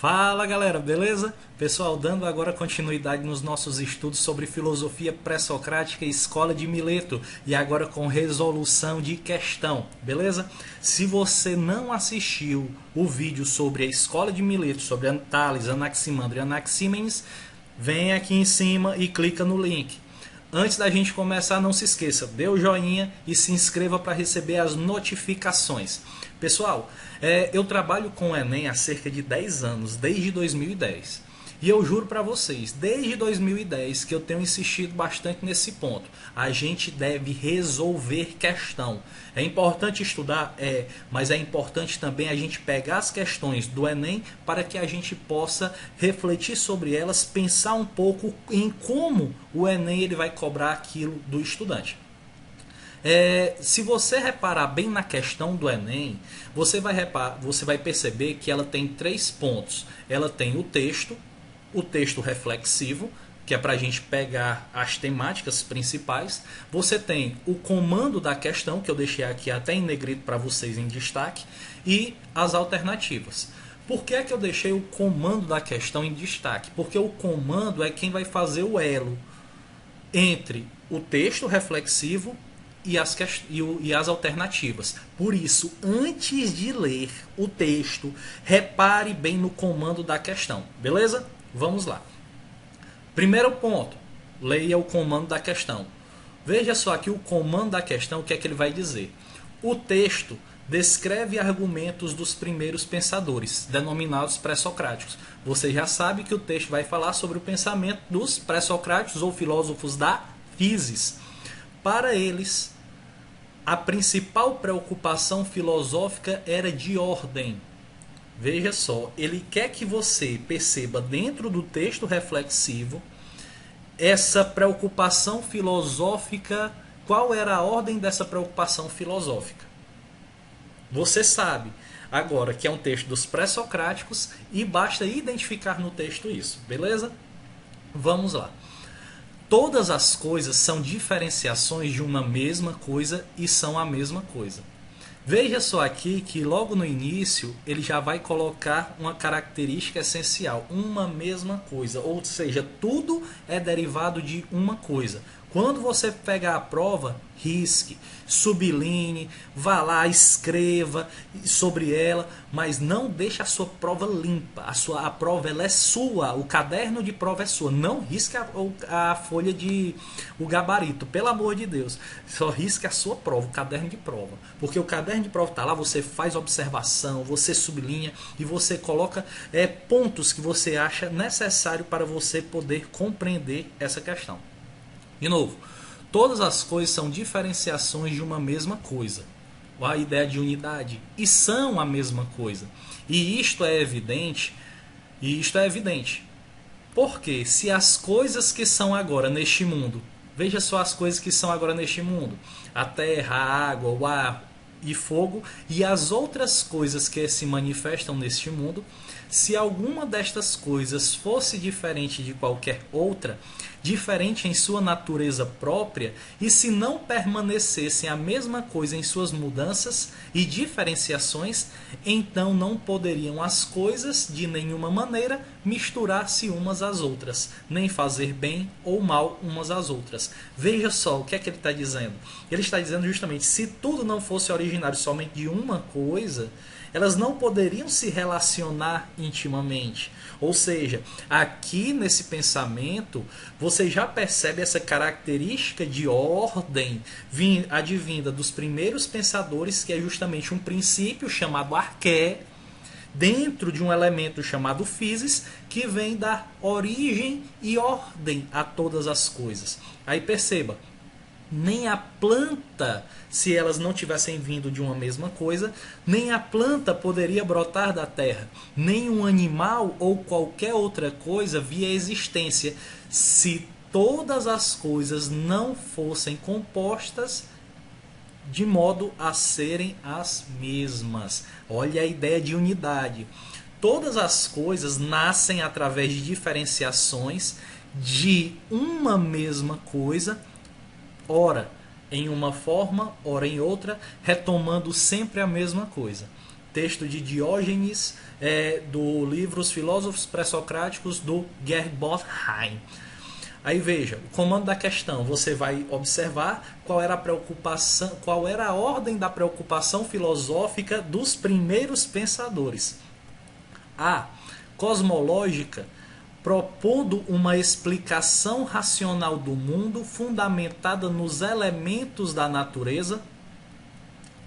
Fala galera, beleza? Pessoal, dando agora continuidade nos nossos estudos sobre filosofia pré-socrática e escola de Mileto, e agora com resolução de questão, beleza? Se você não assistiu o vídeo sobre a escola de Mileto, sobre Tales, Anaximandro e Anaxímenes, vem aqui em cima e clica no link. Antes da gente começar, não se esqueça, dê o joinha e se inscreva para receber as notificações. Pessoal, eu trabalho com o Enem há cerca de 10 anos, desde 2010. E eu juro para vocês, desde 2010 que eu tenho insistido bastante nesse ponto. A gente deve resolver questão. É importante estudar? Mas é importante também a gente pegar as questões do Enem para que a gente possa refletir sobre elas, pensar um pouco em como o Enem ele vai cobrar aquilo do estudante. Se você reparar bem na questão do Enem, você vai perceber que ela tem 3 pontos. Ela tem o texto reflexivo, que é para a gente pegar as temáticas principais. Você tem o comando da questão, que eu deixei aqui até em negrito para vocês em destaque, e as alternativas. Por que é que eu deixei o comando da questão em destaque? Porque o comando é quem vai fazer o elo entre o texto reflexivo e as alternativas. Por isso, antes de ler o texto, repare bem no comando da questão, beleza? Vamos lá. Primeiro ponto, leia o comando da questão. Veja só aqui o comando da questão, o que é que ele vai dizer. O texto descreve argumentos dos primeiros pensadores, denominados pré-socráticos. Você já sabe que o texto vai falar sobre o pensamento dos pré-socráticos ou filósofos da physis. Para eles, a principal preocupação filosófica era de ordem. Veja só, ele quer que você perceba dentro do texto reflexivo essa preocupação filosófica. Qual era a ordem dessa preocupação filosófica? Você sabe agora que é um texto dos pré-socráticos e basta identificar no texto isso, beleza? Vamos lá. Todas as coisas são diferenciações de uma mesma coisa e são a mesma coisa. Veja só aqui que logo no início ele já vai colocar uma característica essencial, uma mesma coisa, ou seja, tudo é derivado de uma coisa. Quando você pegar a prova, risque, sublinhe, vá lá, escreva sobre ela, mas não deixe a sua prova limpa. A prova ela é sua, o caderno de prova é sua. Não risque a folha o gabarito, pelo amor de Deus. Só risque a sua prova, o caderno de prova. Porque o caderno de prova está lá, você faz observação, você sublinha e você coloca pontos que você acha necessário para você poder compreender essa questão. De novo, todas as coisas são diferenciações de uma mesma coisa. A ideia de unidade. E são a mesma coisa. E isto é evidente. Porque se as coisas que são agora neste mundo, veja só as coisas que são agora neste mundo: a terra, a água, o ar e fogo, e as outras coisas que se manifestam neste mundo, se alguma destas coisas fosse diferente de qualquer outra, diferente em sua natureza própria, e se não permanecessem a mesma coisa em suas mudanças e diferenciações, então não poderiam as coisas, de nenhuma maneira, misturar-se umas às outras, nem fazer bem ou mal umas às outras. Veja só o que é que ele está dizendo. Ele está dizendo justamente, se tudo não fosse originário somente de uma coisa, elas não poderiam se relacionar intimamente. Ou seja, aqui nesse pensamento, você já percebe essa característica de ordem advinda dos primeiros pensadores, que é justamente um princípio chamado arqué, dentro de um elemento chamado physis, que vem dar origem e ordem a todas as coisas. Aí perceba, nem a planta, se elas não tivessem vindo de uma mesma coisa, nem a planta poderia brotar da terra, nem um animal ou qualquer outra coisa via existência, se todas as coisas não fossem compostas de modo a serem as mesmas. Olha a ideia de unidade. Todas as coisas nascem através de diferenciações de uma mesma coisa, ora em uma forma, ora em outra, retomando sempre a mesma coisa. texto de Diógenes, do livro Os Filósofos Pré-Socráticos, do Gerhard Heine. Aí veja, o comando da questão, você vai observar qual era a preocupação, qual era a ordem da preocupação filosófica dos primeiros pensadores. A. Cosmológica, propondo uma explicação racional do mundo fundamentada nos elementos da natureza.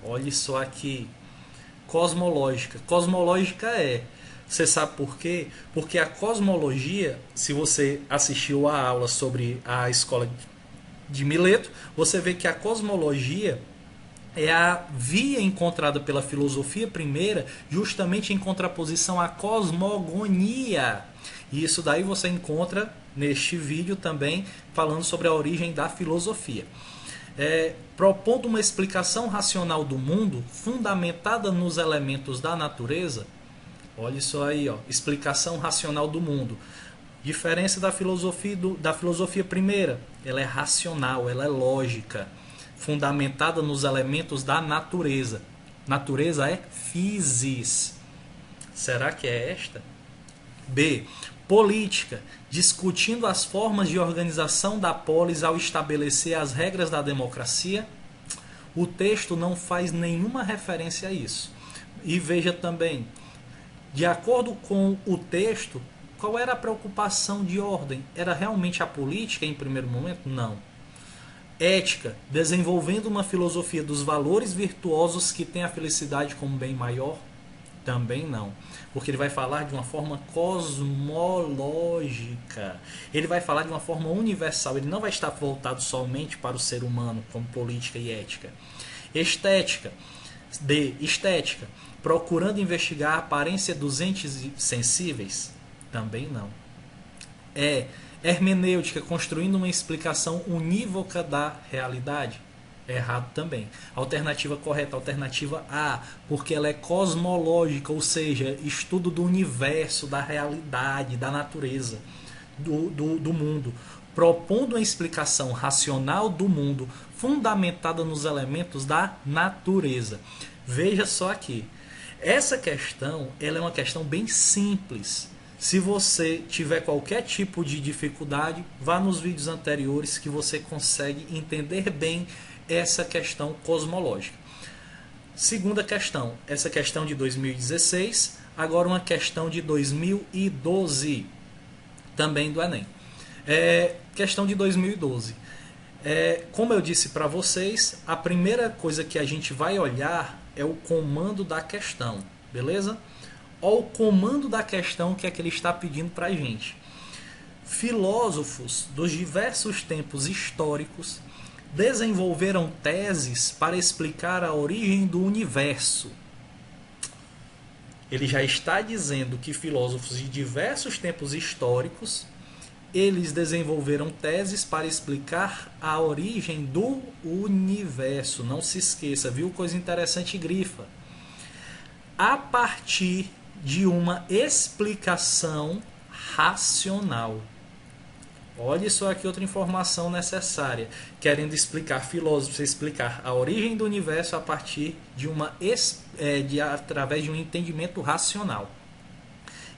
Olha só aqui. Cosmológica. Cosmológica você sabe por quê? Porque a cosmologia, se você assistiu a aula sobre a escola de Mileto, você vê que a cosmologia é a via encontrada pela filosofia primeira, justamente em contraposição à cosmogonia. E isso daí você encontra neste vídeo também, falando sobre a origem da filosofia. Propondo uma explicação racional do mundo, fundamentada nos elementos da natureza. Olha isso aí, ó, explicação racional do mundo. Diferença da filosofia primeira, ela é racional, ela é lógica, fundamentada nos elementos da natureza. Natureza é physis. Será que é esta? B. Política, discutindo as formas de organização da polis ao estabelecer as regras da democracia. O texto não faz nenhuma referência a isso. E veja também, de acordo com o texto, qual era a preocupação de ordem? Era realmente a política em primeiro momento? Não. Ética, desenvolvendo uma filosofia dos valores virtuosos que tem a felicidade como bem maior? Também não. Porque ele vai falar de uma forma cosmológica. Ele vai falar de uma forma universal. Ele não vai estar voltado somente para o ser humano, como política e ética. Estética. D. Estética, procurando investigar a aparência dos entes sensíveis? Também não. Hermenêutica, construindo uma explicação unívoca da realidade? Errado também. Alternativa correta, alternativa A, porque ela é cosmológica, ou seja, estudo do universo, da realidade, da natureza, do mundo, propondo uma explicação racional do mundo fundamentada nos elementos da natureza. Veja só aqui, essa questão ela é uma questão bem simples. Se você tiver qualquer tipo de dificuldade, vá nos vídeos anteriores que você consegue entender bem essa questão cosmológica. Segunda questão, essa questão de 2016, agora uma questão de 2012, também do Enem. Questão de 2012. Como eu disse para vocês, a primeira coisa que a gente vai olhar é o comando da questão, beleza? Olha o comando da questão que é que ele está pedindo para a gente. Filósofos dos diversos tempos históricos desenvolveram teses para explicar a origem do universo. Ele já está dizendo que filósofos de diversos tempos históricos, eles desenvolveram teses para explicar a origem do universo. Não se esqueça, viu? Coisa interessante, grifa. A partir de uma explicação racional. Olha só aqui outra informação necessária. Querendo explicar, filósofos, explicar a origem do universo a partir de através de um entendimento racional.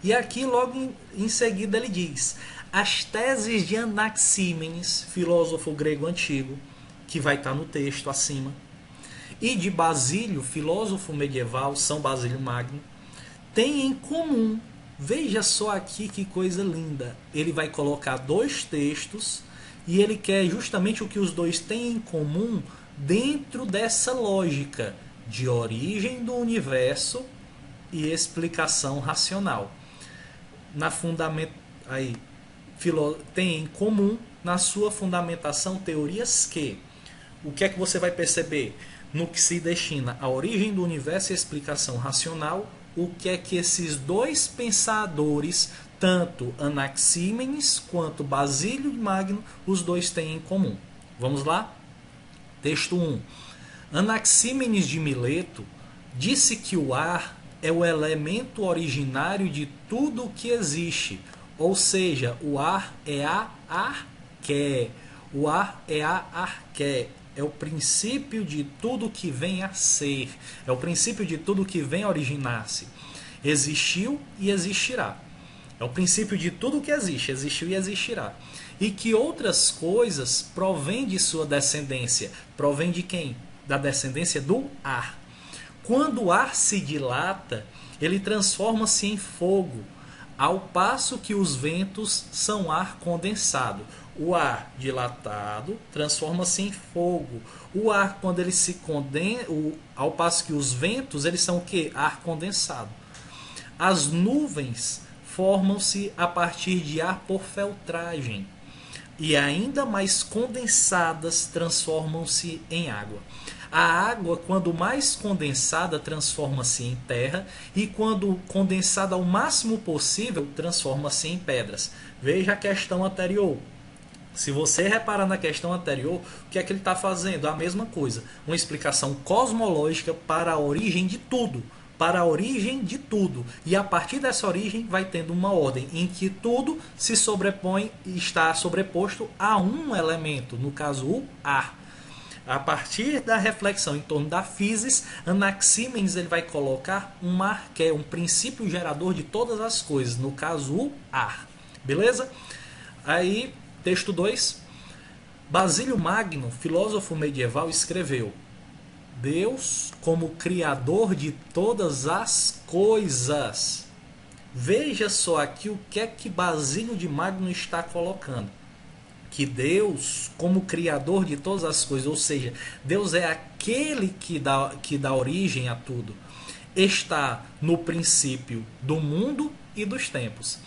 E aqui logo em seguida ele diz: as teses de Anaxímenes, filósofo grego antigo, que vai estar no texto acima, e de Basílio, filósofo medieval, São Basílio Magno, têm em comum. Veja só aqui que coisa linda. Ele vai colocar dois textos e ele quer justamente o que os dois têm em comum dentro dessa lógica de origem do universo e explicação racional. Tem em comum na sua fundamentação teorias que, o que é que você vai perceber no que se destina à origem do universo e explicação racional? O que é que esses dois pensadores, tanto Anaxímenes quanto Basílio Magno, os dois têm em comum? Vamos lá? Texto 1. Anaxímenes de Mileto disse que o ar é o elemento originário de tudo o que existe, ou seja, o ar é a arqué. O ar é a arqué. é o princípio de tudo que vem a ser, é o princípio de tudo que vem a originar-se. Existiu e existirá. É o princípio de tudo que existe, existiu e existirá. E que outras coisas provêm de sua descendência. Provém de quem? Da descendência do ar. Quando o ar se dilata, ele transforma-se em fogo, ao passo que os ventos são ar condensado. O ar dilatado transforma-se em fogo. O ar, quando ele se condensa, ao passo que os ventos, eles são o quê? Ar condensado. As nuvens formam-se a partir de ar por filtragem. E ainda mais condensadas transformam-se em água. A água, quando mais condensada, transforma-se em terra, e quando condensada ao máximo possível, transforma-se em pedras. Veja a questão anterior. Se você reparar na questão anterior, o que é que ele está fazendo? A mesma coisa. Uma explicação cosmológica para a origem de tudo. Para a origem de tudo. E a partir dessa origem vai tendo uma ordem em que tudo se sobrepõe e está sobreposto a um elemento, no caso o ar. A partir da reflexão em torno da physis, Anaxímenes ele vai colocar um ar, que é um princípio gerador de todas as coisas, no caso o ar. Beleza? Aí, texto 2. Basílio Magno, filósofo medieval, escreveu: Deus como criador de todas as coisas. Veja só aqui o que é que Basílio de Magno está colocando. Que Deus, como criador de todas as coisas, ou seja, Deus é aquele que dá origem a tudo, está no princípio do mundo e dos tempos.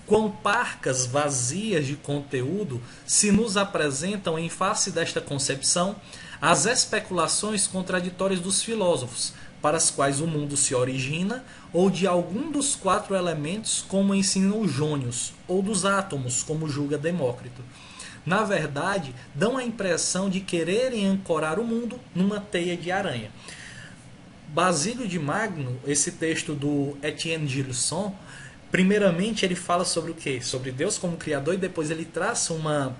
Quão parcas, vazias de conteúdo se nos apresentam em face desta concepção as especulações contraditórias dos filósofos, para as quais o mundo se origina, ou de algum dos 4 elementos, como ensinam os jônios, ou dos átomos, como julga Demócrito. Na verdade, dão a impressão de quererem ancorar o mundo numa teia de aranha. Basílio de Magno, esse texto do Etienne Gilson, primeiramente ele fala sobre o quê? Sobre Deus como Criador, e depois ele traça uma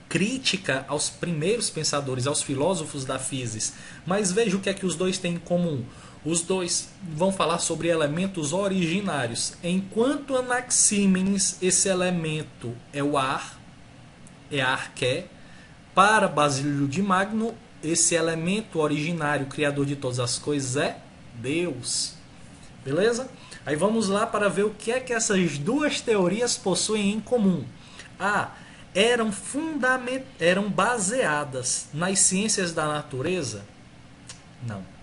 crítica aos primeiros pensadores, aos filósofos da physis. Mas veja o que é que os dois têm em comum. Os dois vão falar sobre elementos originários. Enquanto Anaxímenes, esse elemento é o ar, é a arqué. Para Basílio de Magno, esse elemento originário, criador de todas as coisas, é Deus. Beleza? Aí vamos lá para ver o que é que essas duas teorias possuem em comum. Eram baseadas nas ciências da natureza? Não.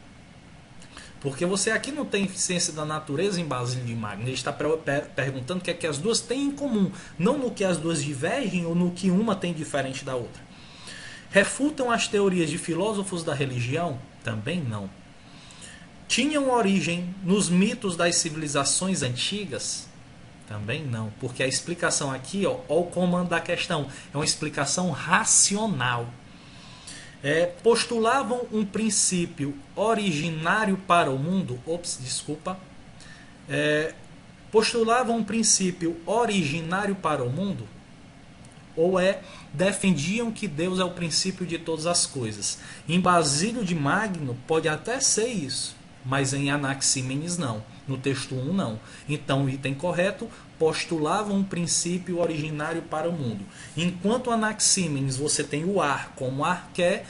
Porque você aqui não tem ciência da natureza em Basílio de Magno. Ele está perguntando o que é que as duas têm em comum, não no que as duas divergem ou no que uma tem diferente da outra. Refutam as teorias de filósofos da religião? Também não. Tinham origem nos mitos das civilizações antigas? Também não, porque a explicação aqui, ó o comando da questão, é uma explicação racional. Postulavam um princípio originário para o mundo? Postulavam um princípio originário para o mundo? Ou defendiam que Deus é o princípio de todas as coisas? Em Basílio de Magno pode até ser isso, mas em Anaxímenes não. No texto 1 não. Então o item correto: postulavam um princípio originário para o mundo. Enquanto Anaxímenes você tem o ar como arqué,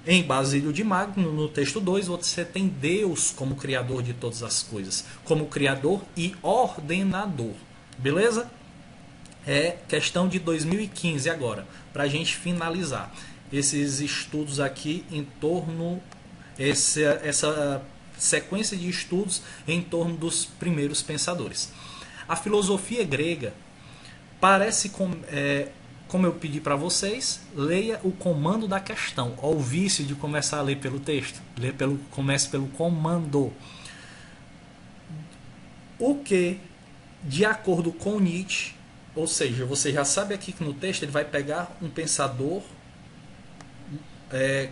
em Basílio de Magno, no texto 2, você tem Deus como criador de todas as coisas, como criador e ordenador. Beleza? É questão de 2015 agora, para a gente finalizar esses estudos aqui em torno, essa sequência de estudos em torno dos primeiros pensadores. A filosofia grega parece, como eu pedi para vocês, leia o comando da questão. Olha o vício de começar a ler pelo texto. Comece pelo comando. O que, de acordo com Nietzsche, ou seja, você já sabe aqui que no texto ele vai pegar um pensador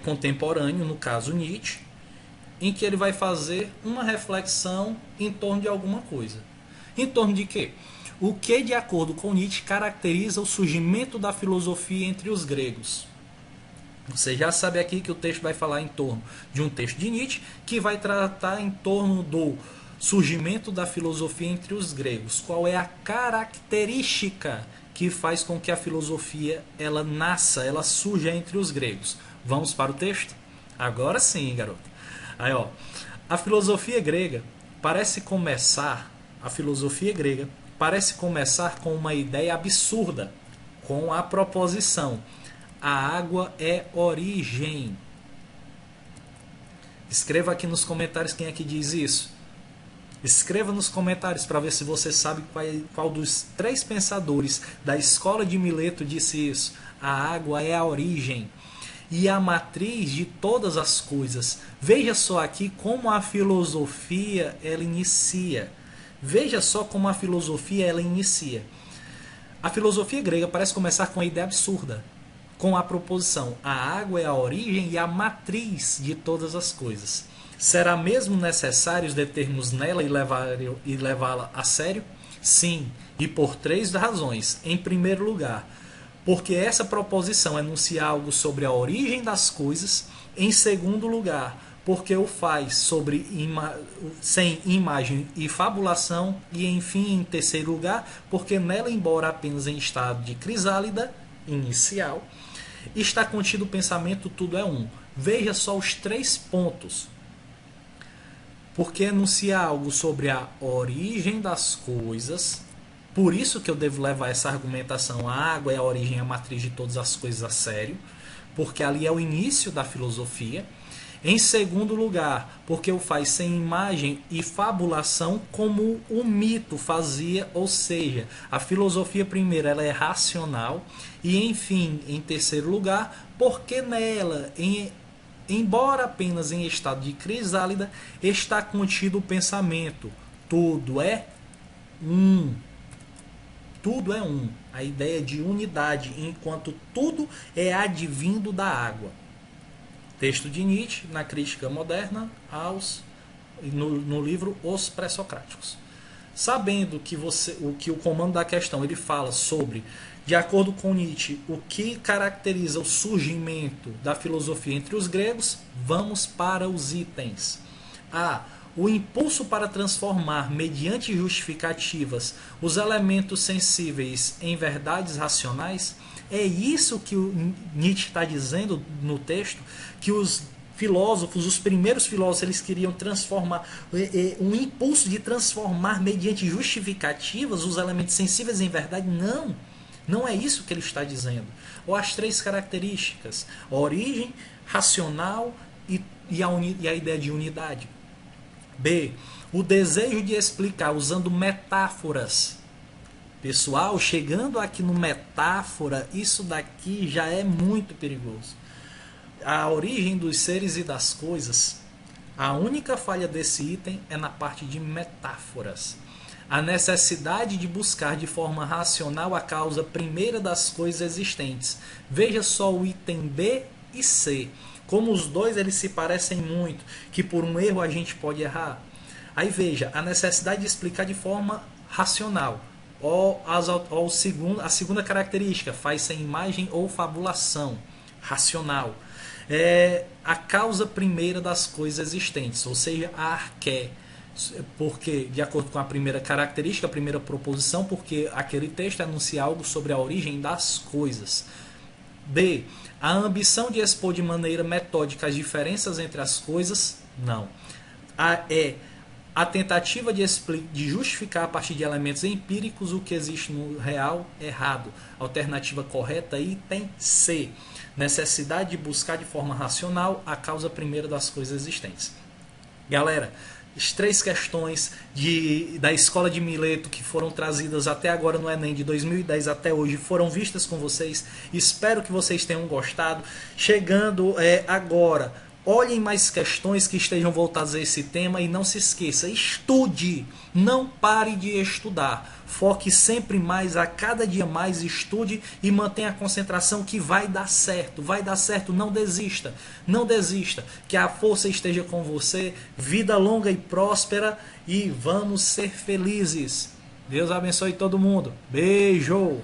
contemporâneo, no caso Nietzsche, em que ele vai fazer uma reflexão em torno de alguma coisa. Em torno de quê? O que, de acordo com Nietzsche, caracteriza o surgimento da filosofia entre os gregos? Você já sabe aqui que o texto vai falar em torno de um texto de Nietzsche, que vai tratar em torno do surgimento da filosofia entre os gregos. Qual é a característica que faz com que a filosofia ela nasça, ela surja entre os gregos? Vamos para o texto? Agora sim, garoto. Aí, ó, a filosofia grega parece começar com uma ideia absurda, com a proposição: a água é origem. Escreva aqui nos comentários quem é que diz isso. Escreva nos comentários para ver se você sabe qual dos 3 pensadores da escola de Mileto disse isso. A água é a origem e a matriz de todas as coisas. Veja só aqui como a filosofia ela inicia. Veja só como a filosofia ela inicia. A filosofia grega parece começar com uma ideia absurda, com a proposição: a água é a origem e a matriz de todas as coisas. Será mesmo necessário determos nela e levá-la a sério? Sim, e por 3 razões. Em primeiro lugar, porque essa proposição enuncia algo sobre a origem das coisas. Em segundo lugar, porque o faz sem imagem e fabulação. E enfim, em terceiro lugar, porque nela, embora apenas em estado de crisálida inicial, está contido o pensamento tudo é um. Veja só os 3 pontos. Porque enuncia algo sobre a origem das coisas. Por isso que eu devo levar essa argumentação: a água é a origem, a matriz de todas as coisas, a sério. Porque ali é o início da filosofia. Em segundo lugar, porque o faz sem imagem e fabulação, como o mito fazia, ou seja, a filosofia primeiro ela é racional. E enfim, em terceiro lugar, porque nela, embora apenas em estado de crisálida, está contido o pensamento. Tudo é um. Tudo é um. A ideia de unidade, enquanto tudo é advindo da água. Texto de Nietzsche na Crítica Moderna no livro Os Pré-Socráticos. Sabendo que o comando da questão ele fala sobre, de acordo com Nietzsche, o que caracteriza o surgimento da filosofia entre os gregos, vamos para os itens. A. O impulso para transformar, mediante justificativas, os elementos sensíveis em verdades racionais. É isso que o Nietzsche está dizendo no texto, que os filósofos, os primeiros filósofos, eles queriam transformar, um impulso de transformar mediante justificativas os elementos sensíveis em verdade. Não, não é isso que ele está dizendo. Ou as 3 características: a origem, racional e a ideia de unidade. B. O desejo de explicar usando metáforas. Pessoal, chegando aqui no metáfora, isso daqui já é muito perigoso. A origem dos seres e das coisas, a única falha desse item é na parte de metáforas. A necessidade de buscar de forma racional a causa primeira das coisas existentes. Veja só o item B e C. Como os dois eles se parecem muito, que por um erro a gente pode errar. Aí veja, a necessidade de explicar de forma racional. A segunda característica, faz sem imagem ou fabulação, racional. A causa primeira das coisas existentes, ou seja, a arqué. Porque, de acordo com a primeira característica, a primeira proposição, porque aquele texto anuncia algo sobre a origem das coisas. B. A ambição de expor de maneira metódica as diferenças entre as coisas, não. A tentativa de justificar a partir de elementos empíricos o que existe no real, errado. Alternativa correta, item C. Necessidade de buscar de forma racional a causa primeira das coisas existentes. Galera, as 3 questões da escola de Mileto que foram trazidas até agora no Enem de 2010 até hoje foram vistas com vocês. Espero que vocês tenham gostado. Chegando agora, olhem mais questões que estejam voltadas a esse tema e não se esqueça, estude, não pare de estudar. Foque sempre mais, a cada dia mais estude e mantenha a concentração que vai dar certo, não desista, não desista, que a força esteja com você, vida longa e próspera e vamos ser felizes. Deus abençoe todo mundo, beijo!